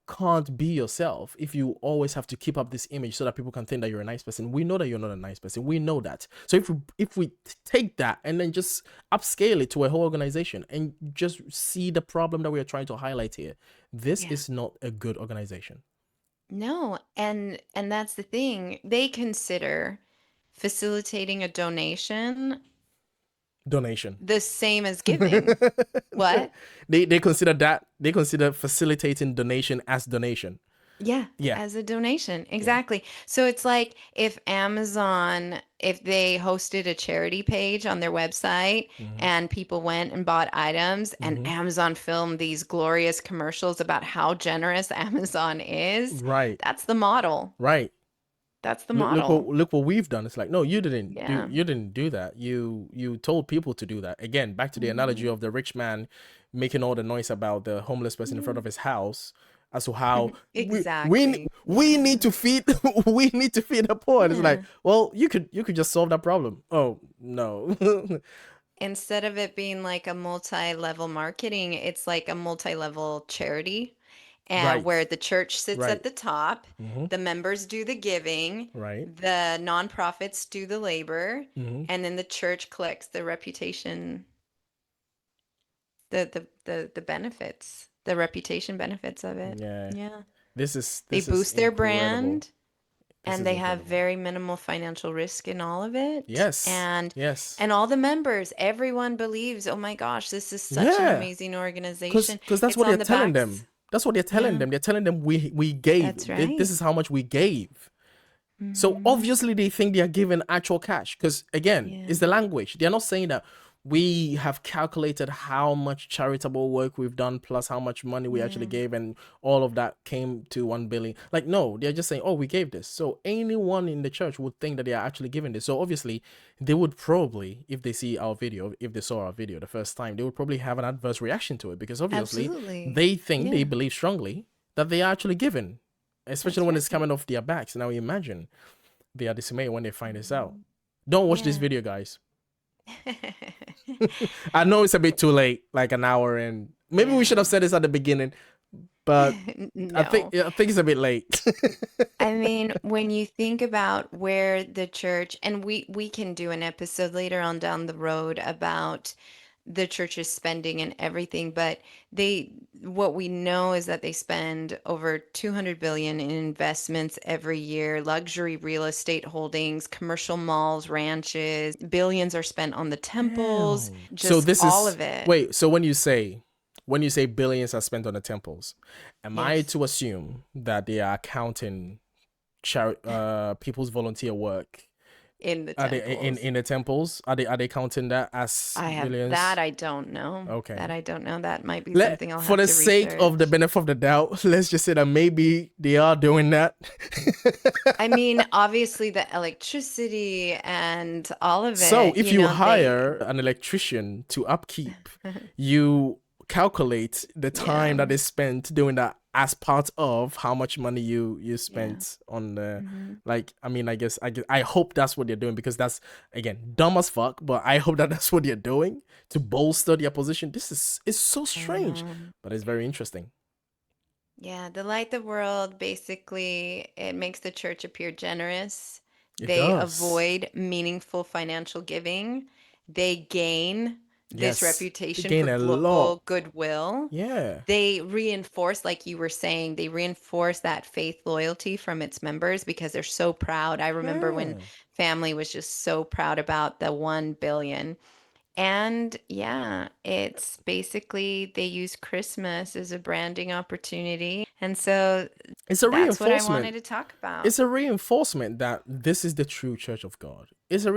can't be yourself, if you always have to keep up this image so that people can think that you're a nice person, we know that you're not a nice person. We know that. So if we take that and then just upscale it to a whole organization and just see the problem that we are trying to highlight here, this Yeah. is not a good organization. No, and that's the thing. They consider facilitating a donation Donation. the same as giving. What? They consider facilitating donation as donation. Yeah, Yeah. as a donation. Yeah. Exactly. So it's like if Amazon, if they hosted a charity page on their website Hmm. and people went and bought items and Hmm. Amazon filmed these glorious commercials about how generous Amazon is, Right. that's the model. Right. That's the Look model. what we've done. It's like, no, you didn't do Yeah. that. You told people to do that. Again, back to the analogy Mhm. of the rich man making all the noise about the homeless person in front of his house, as to how Exactly. we Yeah. need to feed we need to feed the poor. And it's like, Yeah. well, you could just solve that problem. Oh no. Instead of it being like a multi-level marketing, it's like a multi-level charity, and Right. where the church sits at Right. the top, Hmm. the members do the giving, Right. the nonprofits do the labor, Hmm. and then the church collects the reputation, the benefits, the reputation benefits of it. Yeah. Yeah. They This is boost their incredible. brand, This and is they have incredible. very minimal financial risk in all of it. Yes. Yes. And all the members, everyone believes, oh my gosh, this is such an Yeah. amazing Cause, organization. cause that's It's what they're on the telling backs. them. That's what they're telling Yeah, them. They're telling them we gave. that's This right. is how much we gave. So Hmm. obviously they think they are giving actual cash. Because again, Yeah. it's the language. They're not saying that we have calculated how much charitable work we've done plus how much money we actually Yeah. gave and all of that came to 1 billion. Like no, they're just saying, oh, we gave this. So anyone in the church would think that they are actually giving this. So obviously they would probably, if they see our video, if they saw our video the first time, they would probably have an adverse reaction to it because obviously Absolutely. they think, they Yeah, believe strongly that they are actually giving, especially that's when it's right. coming off their backs. Now imagine they are dismayed when they find this out. Mhm. Don't watch this Yeah. video, guys. I know it's a bit too late, like an hour, and maybe we should have Yeah. said this at the beginning, but No. I think it's a bit late. I mean, when you think about where the church, and we can do an episode later on down the road about the church's spending and everything, but what we know is that they spend over 200 billion in investments every year, luxury real estate holdings, commercial malls, ranches, billions are spent on the temples, Damn. So just this all is of it. wait. So when you say billions are spent on the temples, am I Yes. to assume that they are counting people's volunteer work, in the Are they temples. in the temples? Are they counting that as millions? That I don't know. Okay. That I don't know. That might be something I'll For have the to sake of the research. benefit of the doubt, let's just say that maybe they are doing that. I mean, obviously the electricity and all of So it, if you hire an electrician to upkeep, you calculate the time that is spent doing that as part of how much money you spent on the like. I mean, I hope that's what they're doing, because that's, again, dumb as fuck, but I hope that that's what they're doing to bolster their position. It's so strange, but it's very interesting. Yeah, the light the world, basically, it makes the church appear generous. It They does. avoid meaningful financial giving. They gain this Yes, they reputation gain for a lot. global goodwill. Yeah. They reinforce, like you were saying, they reinforce that faith loyalty from its members because they're so proud. I remember when Yeah. family was just so proud about the 1 billion. And yeah, it's basically they use Christmas as a branding opportunity. And so It's a that's what I wanted reinforcement. to talk about. It's a reinforcement that this is the true church of God. It's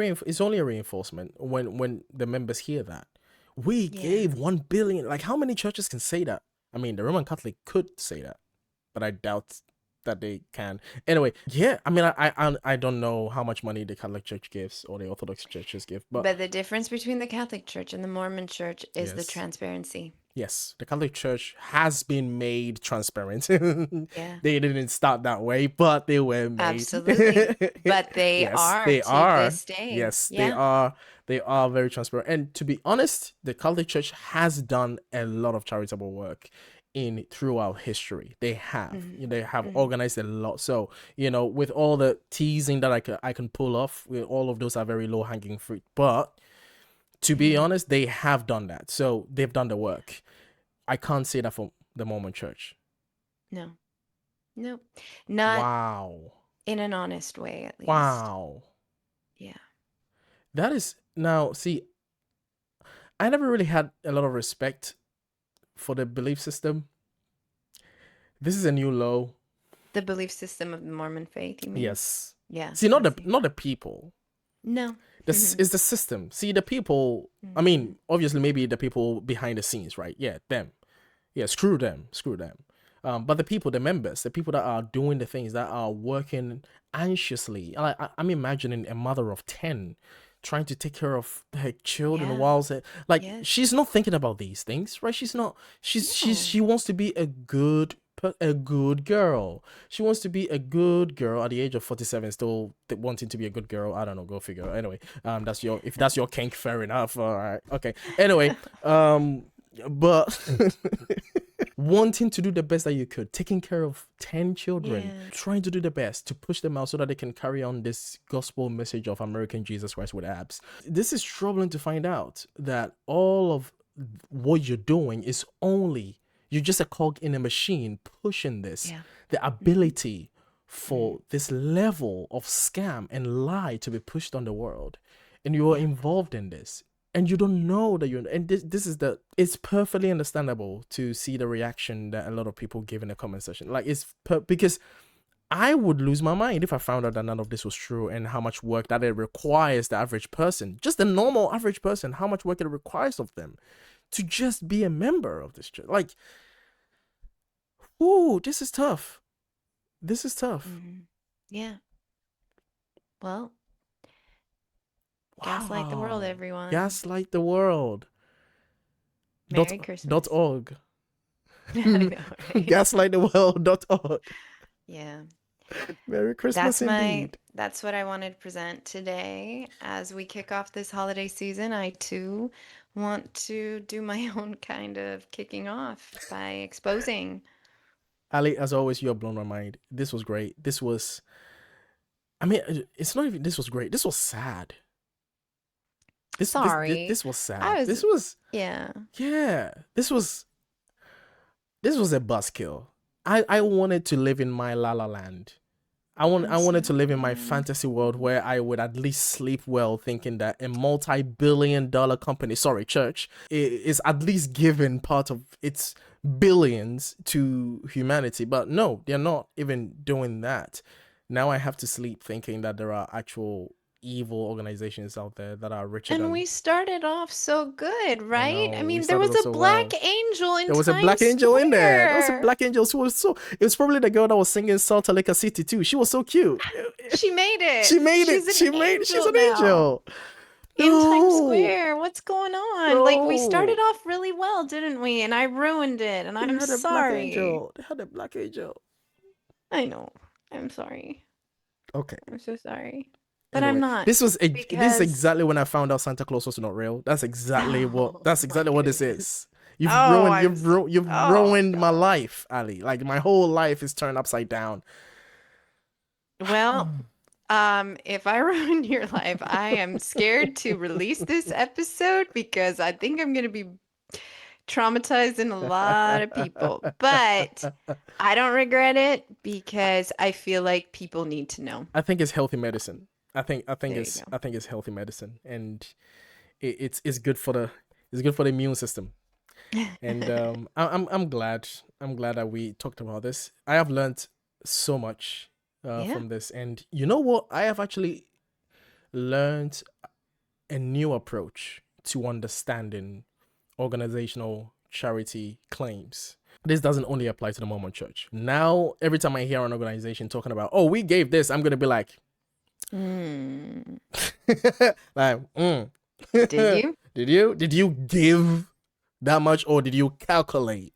only a reinforcement when the members hear that. We gave 1 billion. Like, how many churches can say that? I mean, the Roman Catholic could say that, but I doubt that they can. Anyway, yeah, I mean, I don't know how much money the Catholic Church gives or the Orthodox churches give, but But the difference between the Catholic Church and the Mormon Church is the yes. transparency. Yes, the Catholic Church has been made transparent. Yeah. They didn't start that way, but they were made. Absolutely. But they Yes, are they to are. this day. Yes, they Yeah. are. They are very transparent. And to be honest, the Catholic Church has done a lot of charitable work throughout history. They have. They have organized a lot. So, with all the teasing that I can pull off, all of those are very low hanging fruit. But to be honest, they have done that. So they've done the work. I can't say that for the Mormon Church. No. Nope. Not Wow. in an honest way, at least. Wow. Yeah. That is, now, see, I never really had a lot of respect for the belief system. This is a new low. The belief system of the Mormon faith, you mean? Yes. Yeah. See, not the people. No. This is the system. See, the people, I mean, obviously maybe the people behind the scenes, right? Yeah, them. Yeah, screw them. But the people, the members, the people that are doing the things, that are working anxiously. I'm imagining a mother of 10 trying to take care of her children whilst she's not thinking about these things, right? She wants to be a good girl. She wants to be a good girl at the age of 47, still wanting to be a good girl. I don't know, go figure. Anyway, if that's your kink, fair enough. All right, okay. Anyway, but wanting to do the best that you could, taking care of 10 children, trying to do the best to push them out so that they can carry on this gospel message of American Jesus Christ with abs. This is troubling to find out that all of what you're doing is only, you're just a cog in a machine pushing this. The ability for this level of scam and lie to be pushed on the world. And you are involved in this. And you don't know that you're, and it's perfectly understandable to see the reaction that a lot of people give in the comment section. Like, because I would lose my mind if I found out that none of this was true, and how much work that it requires the average person, just the normal average person, how much work it requires of them to just be a member of this church. Like, ooh, this is tough. This is tough. Yeah. Well, gaslight the world, everyone. Gaslight the world. Merry Christmas. .org. I know, right? Gaslighttheworld.org. Yeah. Merry Christmas indeed. That's what I wanted to present today. As we kick off this holiday season, I too want to do my own kind of kicking off by exposing. Ali, as always, you have blown my mind. This was great. It's not even, this was great. This was sad. Sorry. This was sad. Yeah. This was a buzzkill. I wanted to live in my La La Land. I wanted to live in my fantasy world where I would at least sleep well, thinking that a multi-billion-dollar company, church, is at least giving part of its billions to humanity. But no, they're not even doing that. Now I have to sleep thinking that there are actual evil organizations out there that are richer And than. we started off so good, I right? I know, we mean, there started was off a so black well. angel in There was a black Times angel in there. There was a Square. black angel. She was so. It was probably the girl that was singing Salt Lake City too. She was so cute. She made it. She made She's it. an She made. She's angel an now. angel. In Times No. Square. What's going on? Like, we started No. off really well, didn't we? And I ruined it, and They I'm had a black sorry. angel. They had a black angel. I know. I'm sorry. Okay. I'm so sorry. But Anyway, I'm not. this is because... exactly when I found out Santa Claus was not real. That's exactly what this is. You've Oh, ruined my God. life, Ali. Like my whole life is turned upside down. Well, if I ruin your life, I am scared to release this episode because I think I'm gonna be traumatizing a lot of people. But I don't regret it because I feel like people need to know. I think it's healthy medicine. I think There you it's go. healthy medicine, and it's good for the immune system. And I'm glad that we talked about this. I have learned so much Yeah. from this, and you know what? I have actually learned a new approach to understanding organizational charity claims. This doesn't only apply to the Mormon Church. Now, every time I hear an organization talking about, oh, we gave this, I'm gonna be like, like, Did you? Did you give that much, or did you calculate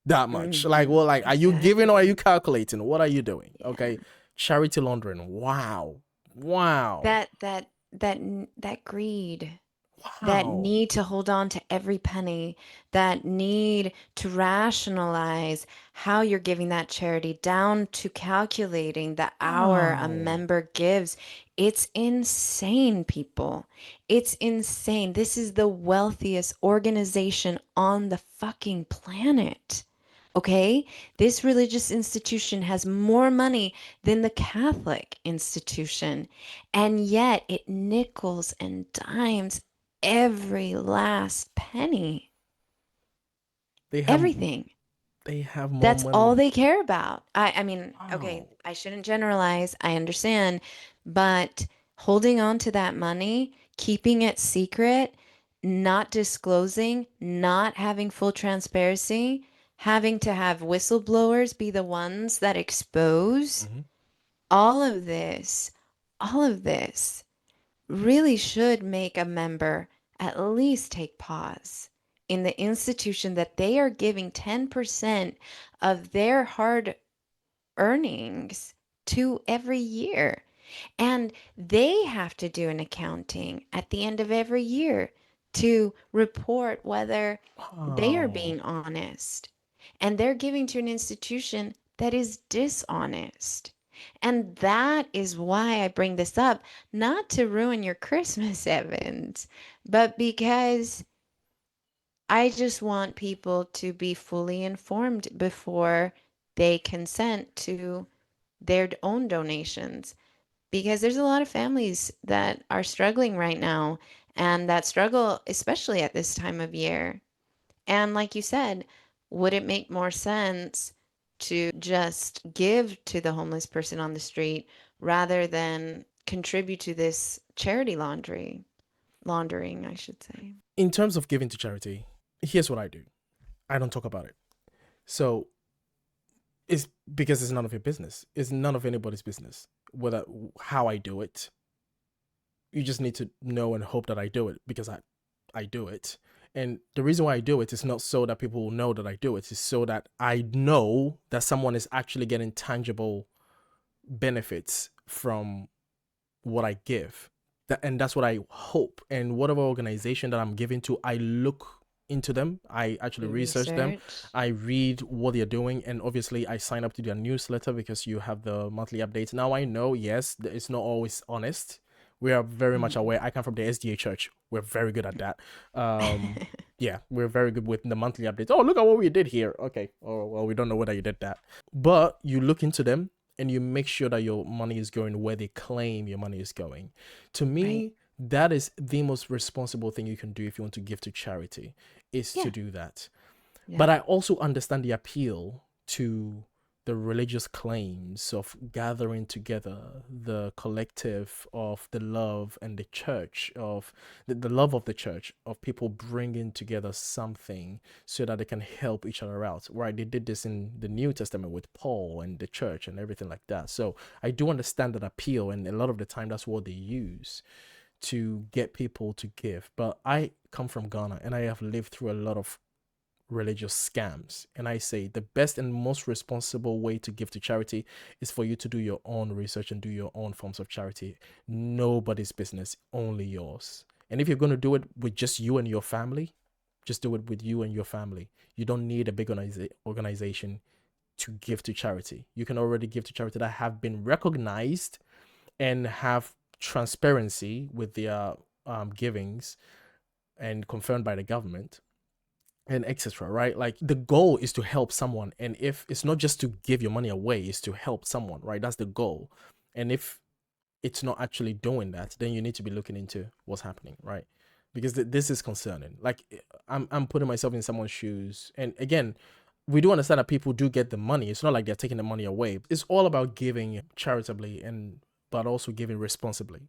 that much? Like, well, like, are you giving or are you calculating? What are you doing? Yeah. Okay, charity laundering. Wow. That greed. That Wow. need to hold on to every penny, that need to rationalize how you're giving that charity down to calculating the hour a Wow. member gives. It's insane, people. It's insane. This is the wealthiest organization on the fucking planet. Okay? This religious institution has more money than the Catholic institution, and yet it nickels and dimes every last penny. They have Everything. They have more That's money. all they care about. I mean, okay, Wow. I shouldn't generalize. I understand. But holding on to that money, keeping it secret, not disclosing, not having full transparency, having to have whistleblowers be the ones that expose Mhm. all of this really should make a member at least take pause in the institution that they are giving 10% of their hard earnings to every year. And they have to do an accounting at the end of every year to report whether they are Wow. being honest. And they're giving to an institution that is dishonest. And that is why I bring this up, not to ruin your Christmas, Evans, but because I just want people to be fully informed before they consent to their own donations. Because there's a lot of families that are struggling right now, and that struggle, especially at this time of year. And like you said, would it make more sense to just give to the homeless person on the street rather than contribute to this charity laundering, I should say? In terms of giving to charity, here's what I do. I don't talk about it. So it's because it's none of your business. It's none of anybody's business. Whether how I do it. You just need to know and hope that I do it because I do it. And the reason why I do it is not so that people will know that I do it. It's so that I know that someone is actually getting tangible benefits from what I give. And that's what I hope. And whatever organization that I'm giving to, I look into them. I actually research them. I read what they're doing. And obviously, I sign up to their newsletter because you have the monthly updates. Now, I know, yes, it's not always honest. We are very much aware. I come from the SDA church. We're very good at that. Yeah, we're very good with the monthly updates. Oh, look at what we did here. Okay. Oh, well, we don't know whether you did that. But you look into them and you make sure that your money is going where they claim your money is going. To me, that is the most responsible thing you can do if you want to give to charity, is to do that. Yeah. But I also understand the appeal to the religious claims of gathering together, the collective of the love and the church of the love of the church, of people bringing together something so that they can help each other out, right? They did this in the New Testament with Paul and the church and everything like that. So I do understand that appeal, and a lot of the time that's what they use to get people to give. But I come from Ghana, and I have lived through a lot of religious scams, and I say the best and most responsible way to give to charity is for you to do your own research and do your own forms of charity. Nobody's business, only yours. And if you're going to do it with just you and your family, just do it with you and your family. You don't need a big organization to give to charity. You can already give to charity that have been recognized and have transparency with their givings and confirmed by the government, and etc. Right? Like, the goal is to help someone, and if it's not just to give your money away, it's to help someone, right? That's the goal. And if it's not actually doing that, then you need to be looking into what's happening, right? Because this is concerning. Like, I'm putting myself in someone's shoes, and again, we do understand that people do get the money. It's not like they're taking the money away. It's all about giving charitably, but also giving responsibly.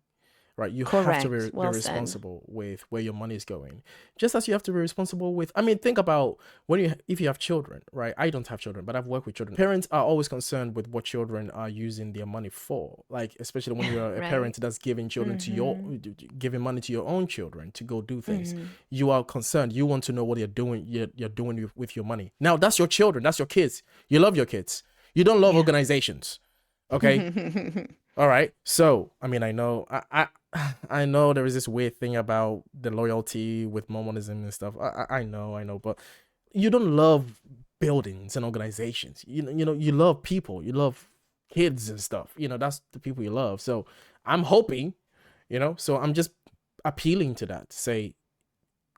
Right, you have to be Well said. responsible with where your money is going, just as you have to be responsible with. Think about if you have children, right? I don't have children, but I've worked with children. Parents are always concerned with what children are using their money for, like especially when you're a Right. parent that's giving children giving money to your own children to go do things. You are concerned. You want to know what you're doing. You're doing with your money. Now that's your children. That's your kids. You love your kids. You don't love organizations. Okay. All right. So, I know I know there is this weird thing about the loyalty with Mormonism and stuff. I know, but you don't love buildings and organizations. You know, you love people. You love kids and stuff. That's the people you love. So I'm hoping, so I'm just appealing to that. Say,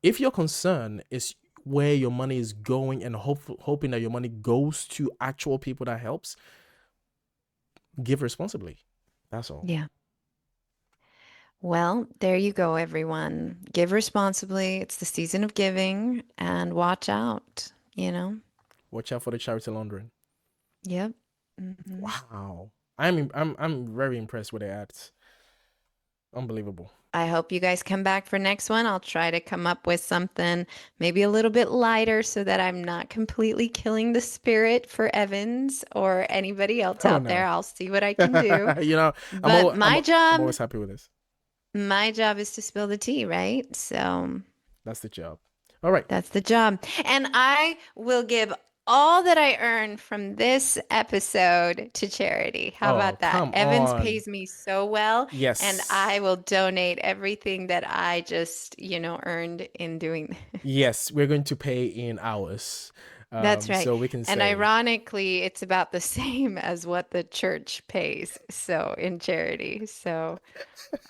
if your concern is where your money is going and hoping that your money goes to actual people that helps, give responsibly. That's all. Yeah. Well, there you go, everyone. Give responsibly. It's the season of giving, and watch out, Watch out for the charity laundering. Yep. Wow. I'm very impressed with the ads. Unbelievable. I hope you guys come back for next one. I'll try to come up with something maybe a little bit lighter so that I'm not completely killing the spirit for Evans or anybody else out there. I'll see what I can do. But I'm always happy with this. My job is to spill the tea, right? So that's the job. All right. That's the job. And I will give all that I earn from this episode to charity. How about that? Evans pays me so well. Yes. And I will donate everything that I just, earned in doing this. Yes, we're going to pay in hours. That's right. So we can say. And ironically, it's about the same as what the church pays. So in charity. So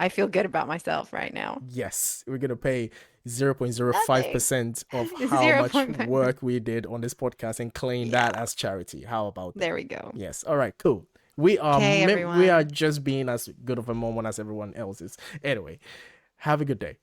I feel good about myself right now. Yes, we're going to pay 0.05% of how much work we did on this podcast and claim that as charity. How about that? There we go. Yes. All right, cool. We are everyone. we are just being as good of a Mormon as everyone else is. Anyway, have a good day.